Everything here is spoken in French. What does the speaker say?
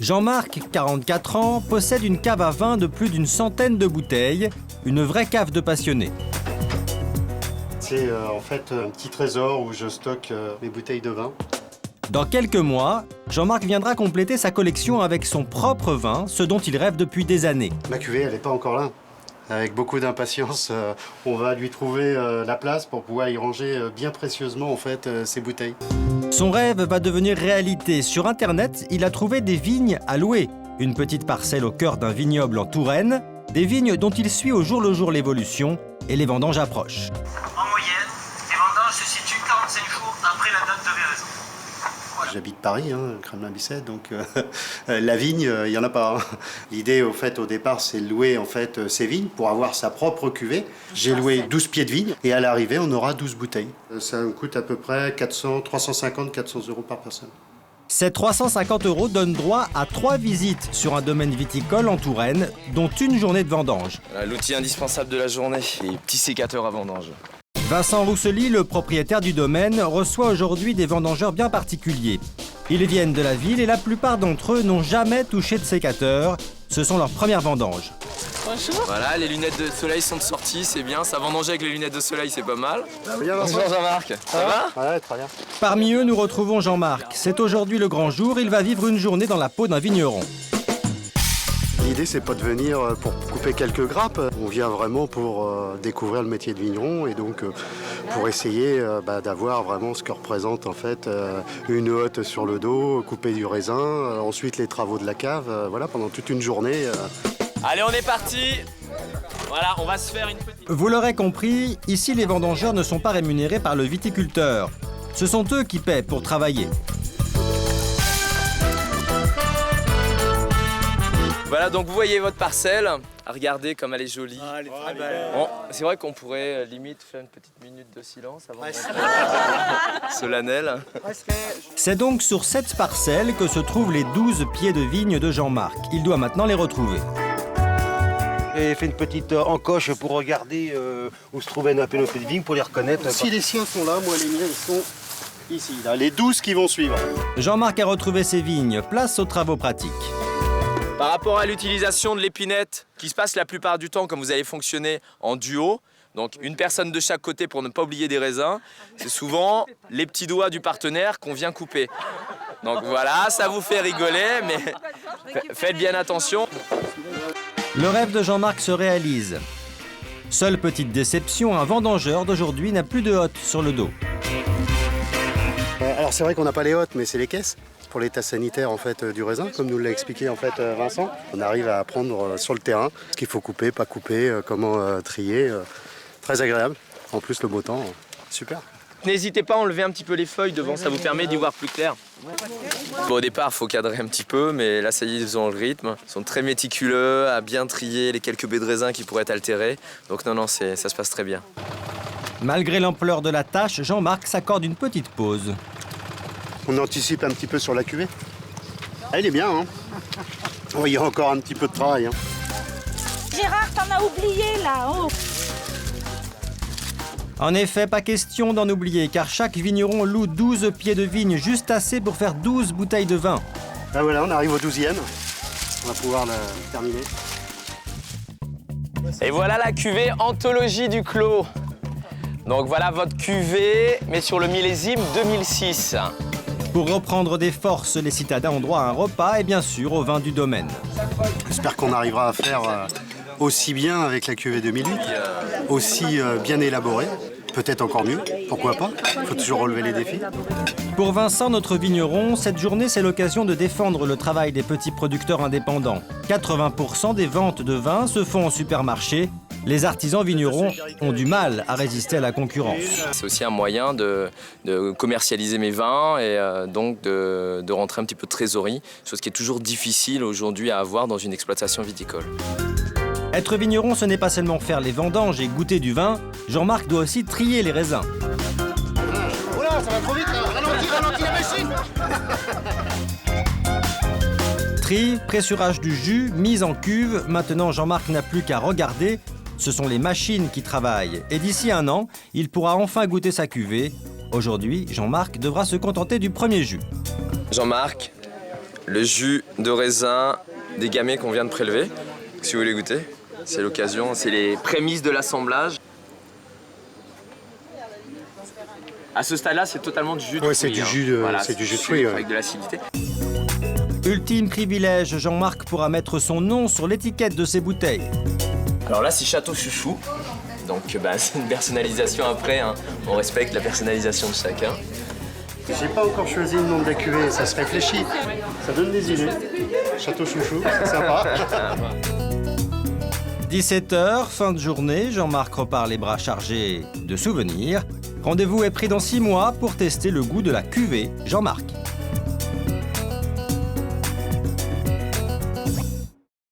Jean-Marc, 44 ans, possède une cave à vin de plus d'une centaine de bouteilles, une vraie cave de passionné. C'est en fait un petit trésor où je stocke mes bouteilles de vin. Dans quelques mois, Jean-Marc viendra compléter sa collection avec son propre vin, ce dont il rêve depuis des années. Ma cuvée, elle n'est pas encore là. Avec beaucoup d'impatience, on va lui trouver la place pour pouvoir y ranger bien précieusement en fait, ses bouteilles. Son rêve va devenir réalité. Sur Internet, il a trouvé des vignes à louer. Une petite parcelle au cœur d'un vignoble en Touraine, des vignes dont il suit au jour le jour l'évolution et les vendanges approchent. En moyenne, les vendanges se situent 45 jours après la date de véraison. Voilà. J'habite Paris, Kremlin-Bicêtre, donc la vigne, il n'y en a pas. L'idée, au départ, c'est de louer ces vignes pour avoir sa propre cuvée. J'ai loué 12 pieds de vigne et à l'arrivée, on aura 12 bouteilles. Ça me coûte à peu près 350-400 euros par personne. Ces 350 € donnent droit à 3 visites sur un domaine viticole en Touraine, dont une journée de vendange. L'outil indispensable de la journée, les petits sécateurs à vendange. Vincent Roussely, le propriétaire du domaine, reçoit aujourd'hui des vendangeurs bien particuliers. Ils viennent de la ville et la plupart d'entre eux n'ont jamais touché de sécateur. Ce sont leurs premières vendanges. Bonjour. Voilà, les lunettes de soleil sont de sortie, c'est bien. Ça vendanger avec les lunettes de soleil, c'est pas mal. Bonjour Jean-Marc. Ça va? Ouais, très bien. Parmi eux, nous retrouvons Jean-Marc. C'est aujourd'hui le grand jour. Il va vivre une journée dans la peau d'un vigneron. L'idée, c'est pas de venir pour couper quelques grappes. On vient vraiment pour découvrir le métier de vigneron et donc pour essayer d'avoir vraiment ce que représente en fait une hotte sur le dos, couper du raisin, ensuite les travaux de la cave, voilà, pendant toute une journée. Allez, on est parti. Voilà, on va se faire une petite... Vous l'aurez compris, ici les vendangeurs ne sont pas rémunérés par le viticulteur. Ce sont eux qui paient pour travailler. Voilà, donc vous voyez votre parcelle. Regardez comme elle est jolie. Ah, elle est très belle. Bon, c'est vrai qu'on pourrait limite faire une petite minute de silence avant solennel. C'est donc sur cette parcelle que se trouvent les 12 pieds de vigne de Jean-Marc. Il doit maintenant les retrouver. J'ai fait une petite encoche pour regarder où se trouvait nos pénopées de vigne pour les reconnaître. Si les siens sont là, moi les miens ils sont ici, là, les 12 qui vont suivre. Jean-Marc a retrouvé ses vignes. Place aux travaux pratiques. Par rapport à l'utilisation de l'épinette, qui se passe la plupart du temps quand vous allez fonctionner en duo, donc une personne de chaque côté pour ne pas oublier des raisins, c'est souvent les petits doigts du partenaire qu'on vient couper. Donc voilà, ça vous fait rigoler, mais faites bien attention. Le rêve de Jean-Marc se réalise. Seule petite déception, un vendangeur d'aujourd'hui n'a plus de hotte sur le dos. Alors c'est vrai qu'on n'a pas les hottes, mais c'est les caisses. Pour l'état sanitaire en fait du raisin, comme nous l'a expliqué en fait Vincent. On arrive à apprendre sur le terrain ce qu'il faut couper, pas couper, comment trier. Très agréable. En plus le beau temps, super. N'hésitez pas à enlever un petit peu les feuilles devant, ça vous permet d'y voir plus clair. Bon, au départ, il faut cadrer un petit peu, mais là, ça y est, ils ont le rythme. Ils sont très méticuleux, à bien trier les quelques baies de raisin qui pourraient être altérées. Donc non, ça se passe très bien. Malgré l'ampleur de la tâche, Jean-Marc s'accorde une petite pause. On anticipe un petit peu sur la cuvée. Ah, il est bien, hein. Oh, il y a encore un petit peu de travail. Hein. Gérard, t'en as oublié là-haut. En effet, pas question d'en oublier, car chaque vigneron loue 12 pieds de vigne, juste assez pour faire 12 bouteilles de vin. Ah voilà, on arrive au 12e. On va pouvoir la terminer. Et voilà la cuvée Anthologie du Clos. Donc voilà votre cuvée, mais sur le millésime 2006. Pour reprendre des forces, les citadins ont droit à un repas et bien sûr au vin du domaine. J'espère qu'on arrivera à faire aussi bien avec la cuvée 2008, aussi bien élaborée, peut-être encore mieux, pourquoi pas, il faut toujours relever les défis. Pour Vincent, notre vigneron, cette journée c'est l'occasion de défendre le travail des petits producteurs indépendants. 80% des ventes de vin se font en supermarché. Les artisans vignerons ont du mal à résister à la concurrence. C'est aussi un moyen de commercialiser mes vins et donc de rentrer un petit peu de trésorerie, chose qui est toujours difficile aujourd'hui à avoir dans une exploitation viticole. Être vigneron, ce n'est pas seulement faire les vendanges et goûter du vin. Jean-Marc doit aussi trier les raisins. Oula, ça va trop vite là. Ralentis la machine. Tri, pressurage du jus, mise en cuve. Maintenant, Jean-Marc n'a plus qu'à regarder. Ce sont les machines qui travaillent. Et d'ici un an, il pourra enfin goûter sa cuvée. Aujourd'hui, Jean-Marc devra se contenter du premier jus. Jean-Marc, le jus de raisin des gamets qu'on vient de prélever. Si vous voulez goûter, c'est l'occasion, c'est les prémices de l'assemblage. À ce stade-là, c'est totalement du jus de fruits. Ouais, c'est du jus de, Voilà, c'est du jus de fruits. avec de l'acidité. Ultime privilège, Jean-Marc pourra mettre son nom sur l'étiquette de ses bouteilles. Alors là, c'est Château Chouchou. Donc c'est une personnalisation après, hein. On respecte la personnalisation de chacun. J'ai pas encore choisi le nom de la cuvée, ça se réfléchit. Ça donne des idées. Château Chouchou, c'est sympa. 17h, fin de journée, Jean-Marc repart les bras chargés de souvenirs. Rendez-vous est pris dans 6 mois pour tester le goût de la cuvée Jean-Marc.